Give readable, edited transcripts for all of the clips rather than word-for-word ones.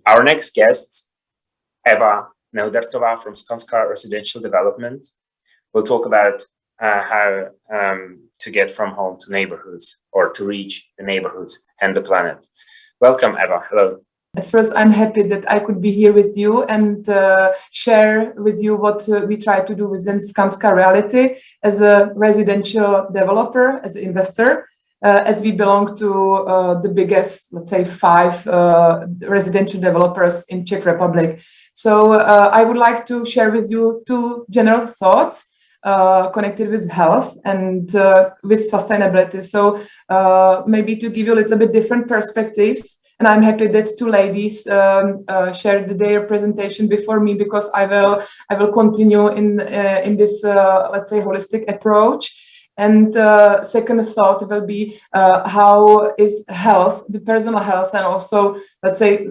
Our next guest, Eva Neudertová from Skanska Residential Development, will talk about how to get from home to neighborhoods or to reach the neighborhoods and the planet. Welcome, Eva. Hello. At first, I'm happy that I could be here with you and share with you what we try to do within Skanska Reality as a residential developer, as an investor, as we belong to the biggest, let's say, 5 residential developers in Czech Republic. So I would like to share with you 2 general thoughts connected with health and with sustainability. So maybe to give you a little bit different perspectives. And I'm happy that 2 ladies shared their presentation before me, because I will continue in this let's say holistic approach. And second thought will be how is health, the personal health, and also let's say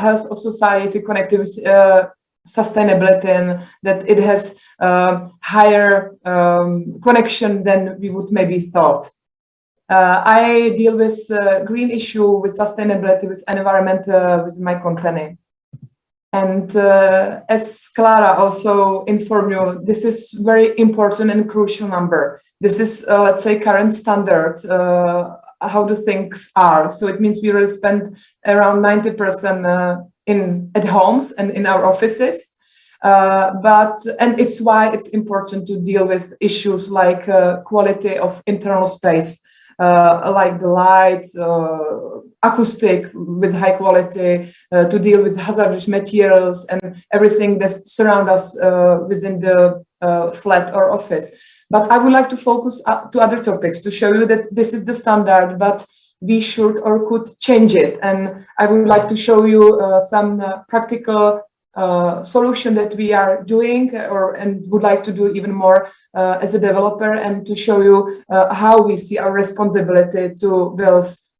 health of society connected with sustainability, and that it has higher connection than we would maybe thought. I deal with green issue, with sustainability, with environment with my company. And as Clara also informed you, this is very important and crucial number. This is, let's say, current standard, how the things are. So it means we really spend around 90% at homes and in our offices. And it's why it's important to deal with issues like quality of internal space, like the lights, acoustic with high quality, to deal with hazardous materials and everything that surrounds us within the flat or office. But I would like to focus to other topics to show you that this is the standard, but we should or could change it. And I would like to show you some practical solution that we are doing and would like to do even more as a developer, and to show you how we see our responsibility to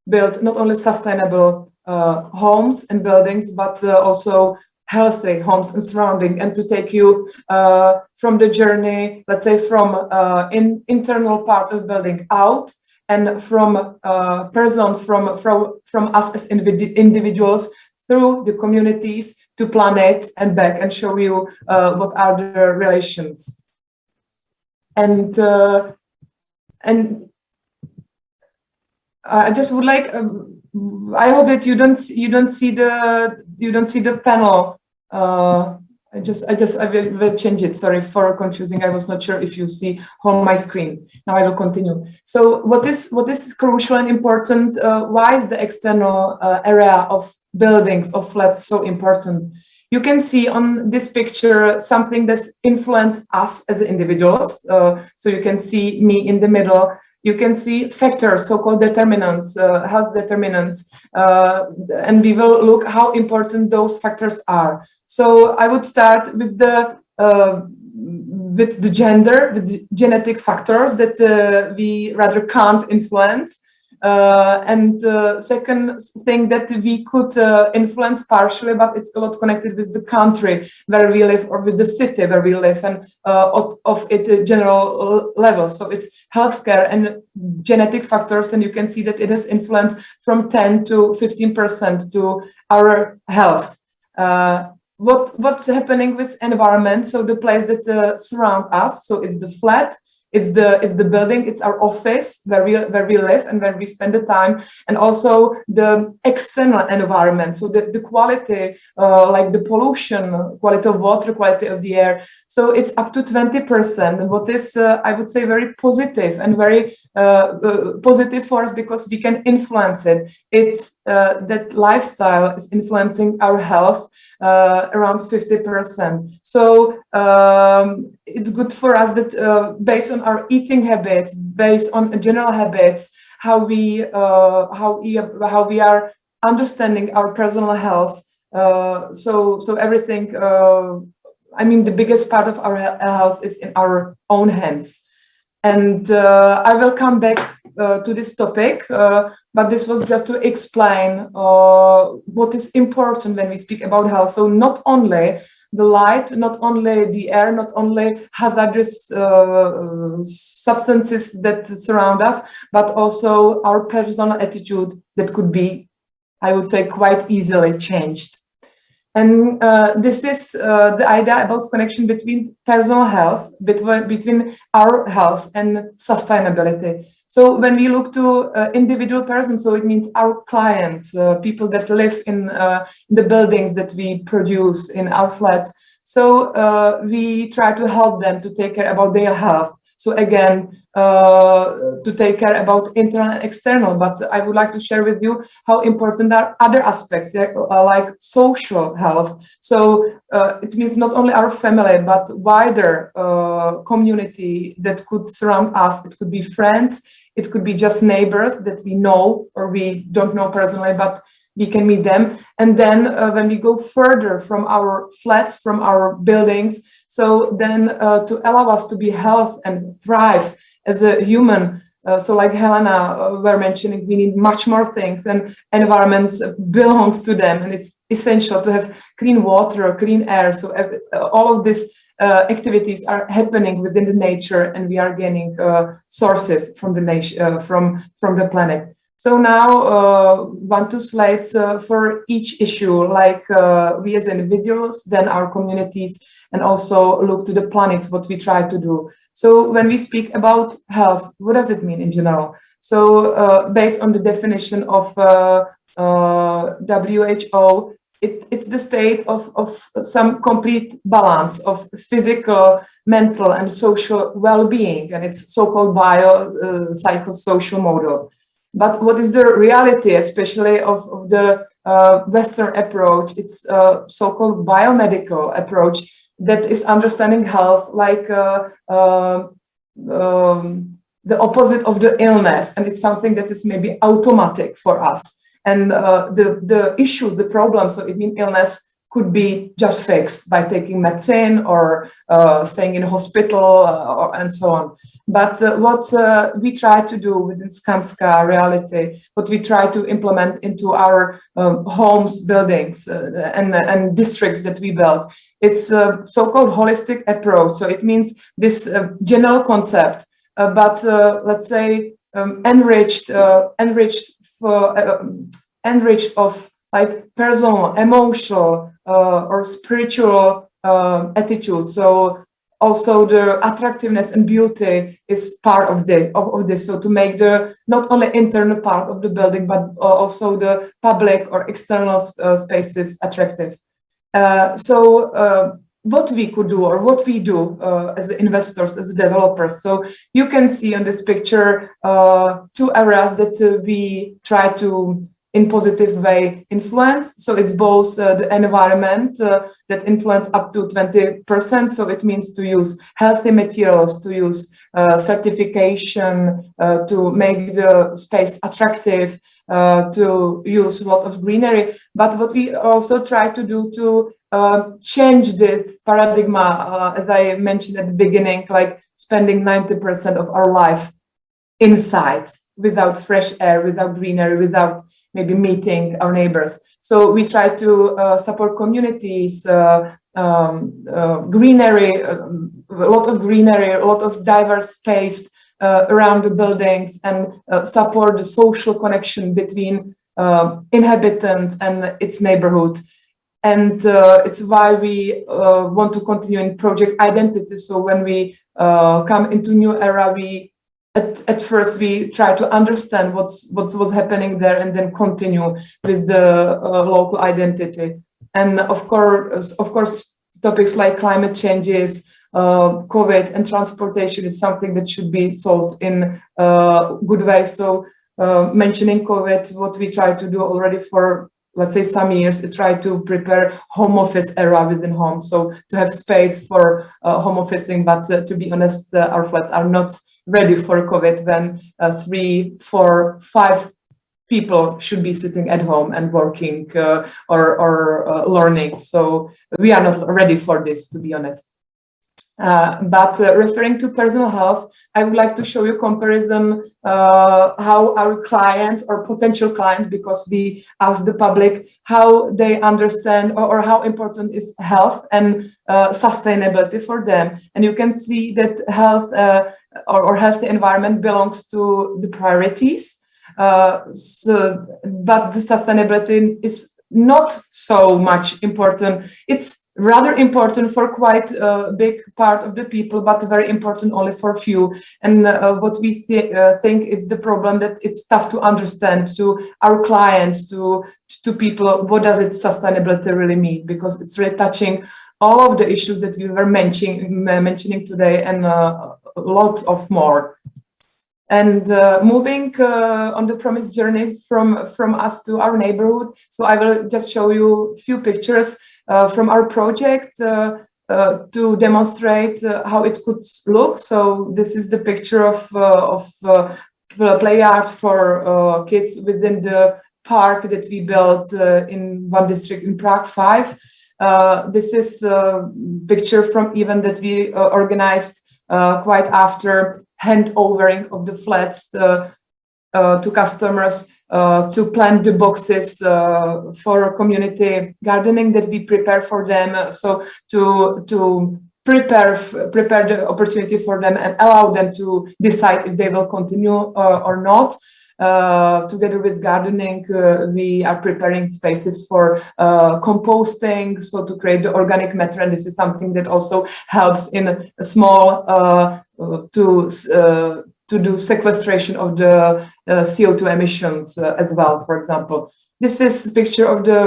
build not only sustainable homes and buildings, but also healthy homes and surrounding, and to take you from the journey, let's say from internal part of building out, and from persons, from us as individuals, through the communities to planet and back, and show you what are the relations. And I just would like. I hope that you don't see the panel. I will change it. Sorry for confusing. I was not sure if you see on my screen. Now I will continue. So what is crucial and important? Why is the external area of buildings, of flats, so important? You can see on this picture something that's influenced us as individuals. So you can see me in the middle. You can see factors, so-called determinants, health determinants, and we will look how important those factors are. So I would start with the gender, with the genetic factors that we rather can't influence. And second thing that we could influence partially, but it's a lot connected with the country where we live, or with the city where we live, and of it general level. So it's healthcare and genetic factors, and you can see that it has influence from 10 to 15% to our health. What's happening with environment? So the place that surround us. So it's the flat. It's the building, it's our office where we live and where we spend the time, and also the external environment. So the quality, like the pollution, quality of water, quality of the air. So it's up to 20%. And what is, I would say, very positive and very positive for us, because we can influence it. It's that lifestyle is influencing our health around 50%. So it's good for us that based on our eating habits, based on general habits, how we are understanding our personal health. So everything. I mean, the biggest part of our health is in our own hands. And I will come back to this topic, but this was just to explain what is important when we speak about health. So not only the light, not only the air, not only hazardous substances that surround us, but also our personal attitude that could be I would say, quite easily changed. And this is the idea about connection between personal health, between our health and sustainability. So when we look to individual persons, so it means our clients, people that live in the buildings that we produce in our flats. So we try to help them to take care about their health. So again, to take care about internal and external, but I would like to share with you how important are other aspects like social health. So it means not only our family, but wider community that could surround us. It could be friends, it could be just neighbors that we know or we don't know personally, but we can meet them. And then when we go further from our flats, from our buildings, so then to allow us to be healthy and thrive as a human. So like Helena were mentioning, we need much more things, and environments belongs to them, and it's essential to have clean water, clean air. So all of these activities are happening within the nature, and we are gaining sources from the nation, from the planet. So now 1, 2 slides for each issue, like we as individuals, then our communities, and also look to the planets, what we try to do. So when we speak about health, what does it mean in general? So based on the definition of WHO, it's the state of some complete balance of physical, mental, and social well-being, and it's so-called psychosocial model. But what is the reality, especially of the Western approach? It's a so-called biomedical approach that is understanding health like the opposite of the illness, and it's something that is maybe automatic for us. And the issues, the problems, so it means illness could be just fixed by taking medicine or staying in a hospital and so on. But what we try to do within Skanska Reality, what we try to implement into our homes, buildings, and districts that we build, it's a so-called holistic approach. So it means this general concept, but let's say enriched of like personal, emotional, or spiritual attitude. So also the attractiveness and beauty is part of this. So to make the not only internal part of the building, but also the public or external spaces attractive. So what we could do or what we do as investors, as developers. So you can see on this picture 2 areas that we try to in positive way influence. So it's both the environment that influence up to 20%. So it means to use healthy materials, to use certification, to make the space attractive, to use a lot of greenery. But what we also try to do to change this paradigm, as I mentioned at the beginning, like spending 90% of our life inside without fresh air, without greenery, without maybe meeting our neighbors. So we try to support communities, greenery, a lot of diverse space around the buildings, and support the social connection between inhabitant and its neighborhood. And it's why we want to continue in project identity. So when we come into new era, we at first we try to understand what was happening there, and then continue with the local identity. And of course, topics like climate changes, COVID, and transportation is something that should be solved in a good way. So mentioning COVID, what we try to do already for, let's say, some years, try to prepare home office era within home. So to have space for home officing, but to be honest, our flats are not ready for COVID when 3, 4, 5 people should be sitting at home and working or learning. So we are not ready for this, to be honest. But referring to personal health, I would like to show you comparison how our clients or potential clients, because we ask the public how they understand or how important is health and sustainability for them. And you can see that health or healthy environment belongs to the priorities. But the sustainability is not so much important. It's rather important for quite a big part of the people, but very important only for few. And what we think it's the problem that it's tough to understand to our clients, to people, what does it sustainability really mean? Because it's really touching all of the issues that we were mentioning today and lots of more. And moving on the promised journey from us to our neighborhood. So I will just show you a few pictures from our project to demonstrate how it could look. So this is the picture of play art for kids within the park that we built in one district in Prague 5. This is a picture from event that we organized quite after handovering of the flats to customers to plant the boxes for community gardening that we prepare for them. So to prepare the opportunity for them and allow them to decide if they will continue or not. Together with gardening, we are preparing spaces for composting, so to create the organic matter, and this is something that also helps in a small to do sequestration of the CO2 emissions as well, for example. This is a picture of the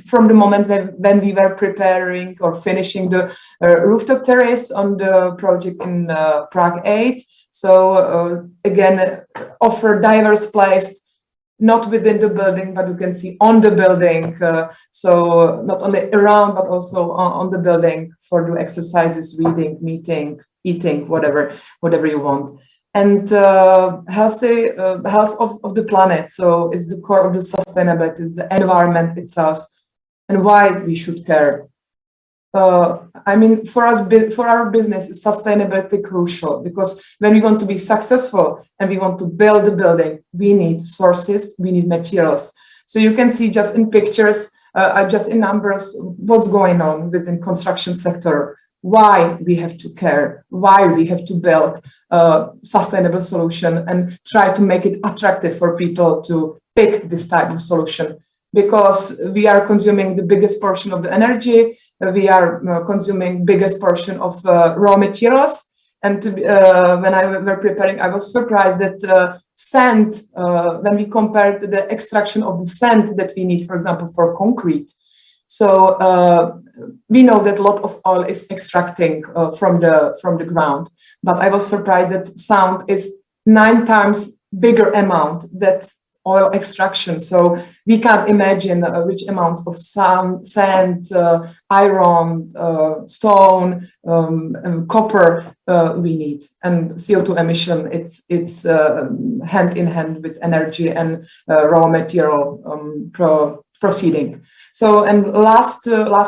from the moment when we were preparing or finishing the rooftop terrace on the project in Prague 8. So again, offer diverse place, not within the building, but you can see on the building. So not only around, but also on the building for the exercises, reading, meeting, eating, whatever you want. And health of the planet. So it's the core of the sustainability, it's the environment itself, and why we should care. I mean, for us, for our business, is sustainability crucial, because when we want to be successful and we want to build the building, we need sources, we need materials. So you can see just in pictures, just in numbers, what's going on within construction sector, why we have to care, why we have to build a sustainable solution and try to make it attractive for people to pick this type of solution. Because we are consuming the biggest portion of the energy, we are consuming biggest portion of raw materials. And when I were preparing, I was surprised that sand, when we compared the extraction of the sand that we need, for example, for concrete. So we know that a lot of oil is extracting from the ground, but I was surprised that sand is 9 times bigger amount that oil extraction. So we can't imagine which amounts of sand, iron, stone, copper we need. And CO2 emission, it's hand in hand with energy and raw material proceeding. So, and last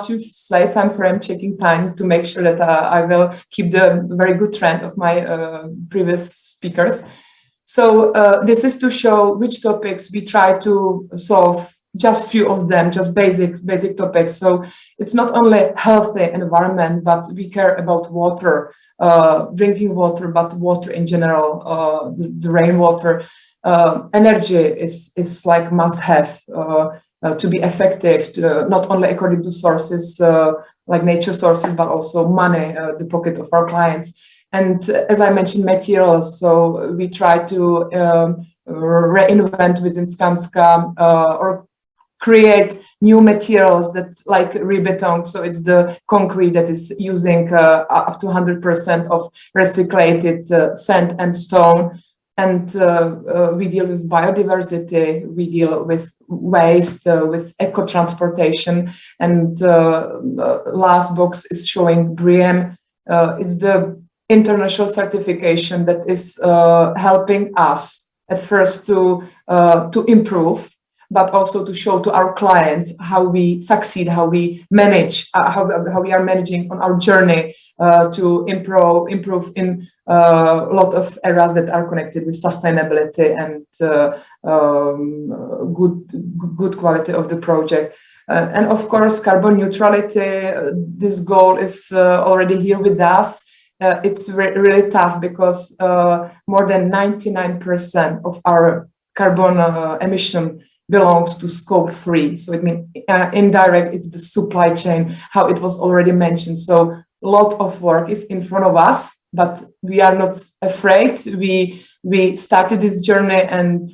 few slides, I'm sorry, I'm checking time to make sure that I will keep the very good trend of my previous speakers. So this is to show which topics we try to solve, just few of them, just basic topics. So it's not only healthy environment, but we care about water, drinking water, but water in general, the rainwater. Energy is like must have to be effective, not only according to sources like nature sources, but also money, the pocket of our clients. And as I mentioned, materials, so we try to reinvent within Skanska or create new materials that like rebeton, so it's the concrete that is using up to 100% of recycled sand and stone. And we deal with biodiversity, we deal with waste, with eco-transportation. And last box is showing BREEAM. It's the international certification that is helping us at first to improve, but also to show to our clients how we succeed, how we manage, how we are managing on our journey to improve in a lot of areas that are connected with sustainability and good quality of the project. And of course, carbon neutrality, this goal is already here with us. it's really tough because more than 99% of our carbon emission belongs to scope 3. So it means indirect, it's the supply chain, how it was already mentioned. So a lot of work is in front of us, but we are not afraid. We started this journey, and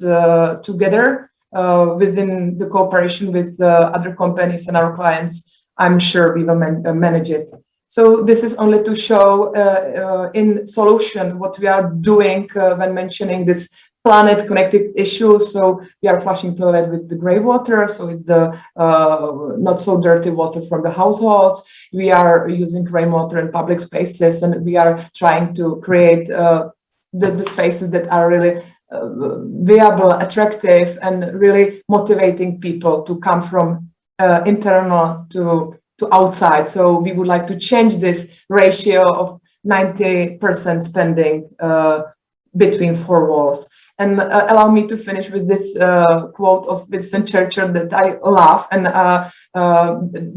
together within the cooperation with other companies and our clients, I'm sure we will manage it. So this is only to show in solution what we are doing when mentioning this planet connected issues. So we are flushing toilet with the gray water, so it's the not so dirty water from the households. We are using rainwater in public spaces, and we are trying to create the spaces that are really viable, attractive, and really motivating people to come from internal to outside. So we would like to change this ratio of 90% spending between four walls. And allow me to finish with this quote of Winston Churchill that I love. And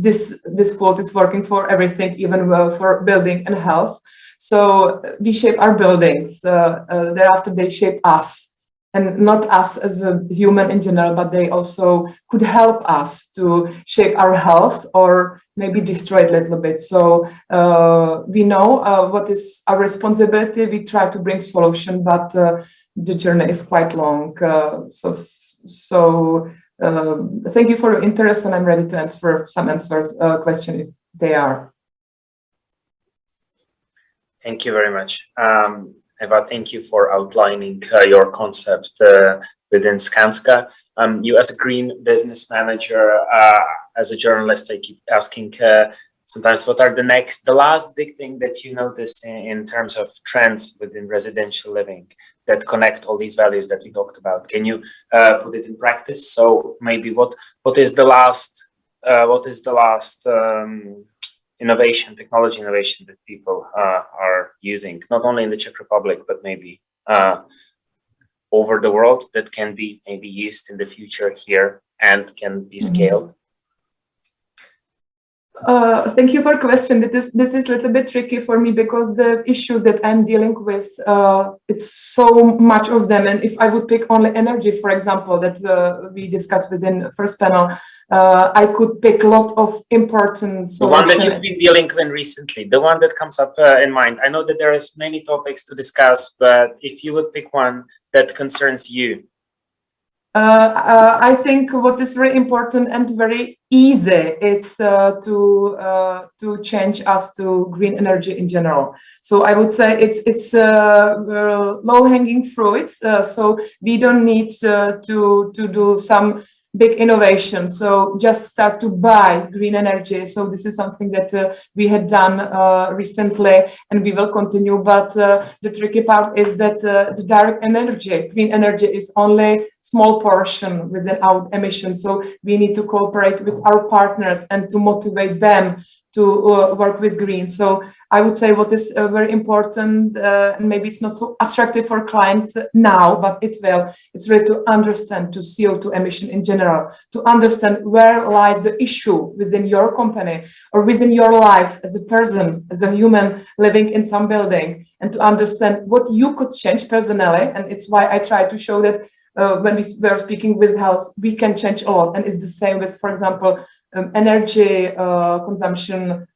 this quote is working for everything, even for building and health. So we shape our buildings, thereafter they shape us. And not us as a human in general, but they also could help us to shape our health or maybe destroy it a little bit. So we know what is our responsibility. We try to bring solution, but the journey is quite long. So thank you for your interest, and I'm ready to answer some questions if they are. Thank you very much. Eva, thank you for outlining your concept within Skanska. You as a green business manager, as a journalist, I keep asking sometimes what are the last big thing that you noticed in terms of trends within residential living that connect all these values that we talked about? Can you put it in practice? So maybe what is the last technology innovation that people are using, not only in the Czech Republic, but maybe over the world, that can be maybe used in the future here and can be scaled? Thank you for the question. This is a little bit tricky for me because the issues that I'm dealing with, it's so much of them. And if I would pick only energy, for example, that we discussed within the first panel, I could pick a lot of important solutions. The one that you've been dealing with recently, the one that comes up in mind. I know that there is many topics to discuss, but if you would pick one that concerns you. I think what is very important and very easy is to change us to green energy in general. So I would say it's low-hanging fruits. So we don't need to do some big innovation. So just start to buy green energy. So this is something that we had done recently, and we will continue. But the tricky part is that the direct energy, green energy, is only small portion within our emissions. So we need to cooperate with our partners and to motivate them to work with green. So I would say what is very important, and maybe it's not so attractive for clients now, but it will, it's really to understand to CO2 emission in general, to understand where lies the issue within your company or within your life as a person, as a human living in some building, and to understand what you could change personally. And it's why I try to show that when we were speaking with health, we can change a lot. And it's the same with, for example, energy consumption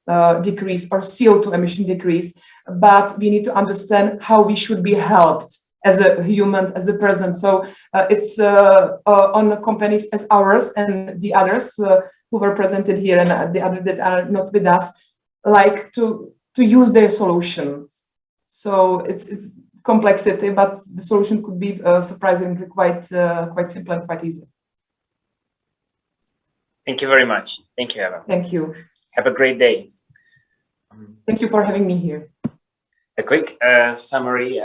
decrease or CO2 emission decrease, but we need to understand how we should be helped as a human, as a person. So it's on companies as ours and the others who were presented here and the others that are not with us, like to use their solutions. So it's complexity, but the solution could be surprisingly quite simple and quite easy. Thank you very much. Thank you, Eva. Thank you. Have a great day. Thank you for having me here. A quick summary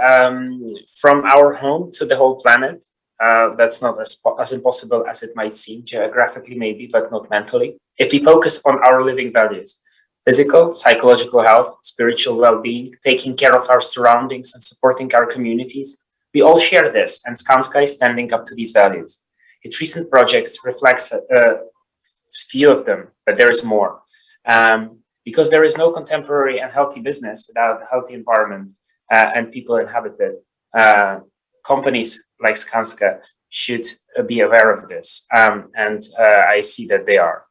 from our home to the whole planet. That's not as impossible as it might seem, geographically maybe, but not mentally. If we focus on our living values, physical, psychological health, spiritual well-being, taking care of our surroundings and supporting our communities, we all share this, and Skanska is standing up to these values. Its recent projects reflects few of them, but there is more. because there is no contemporary and healthy business without a healthy environment and people inhabit it. Companies like Skanska should be aware of this, and I see that they are.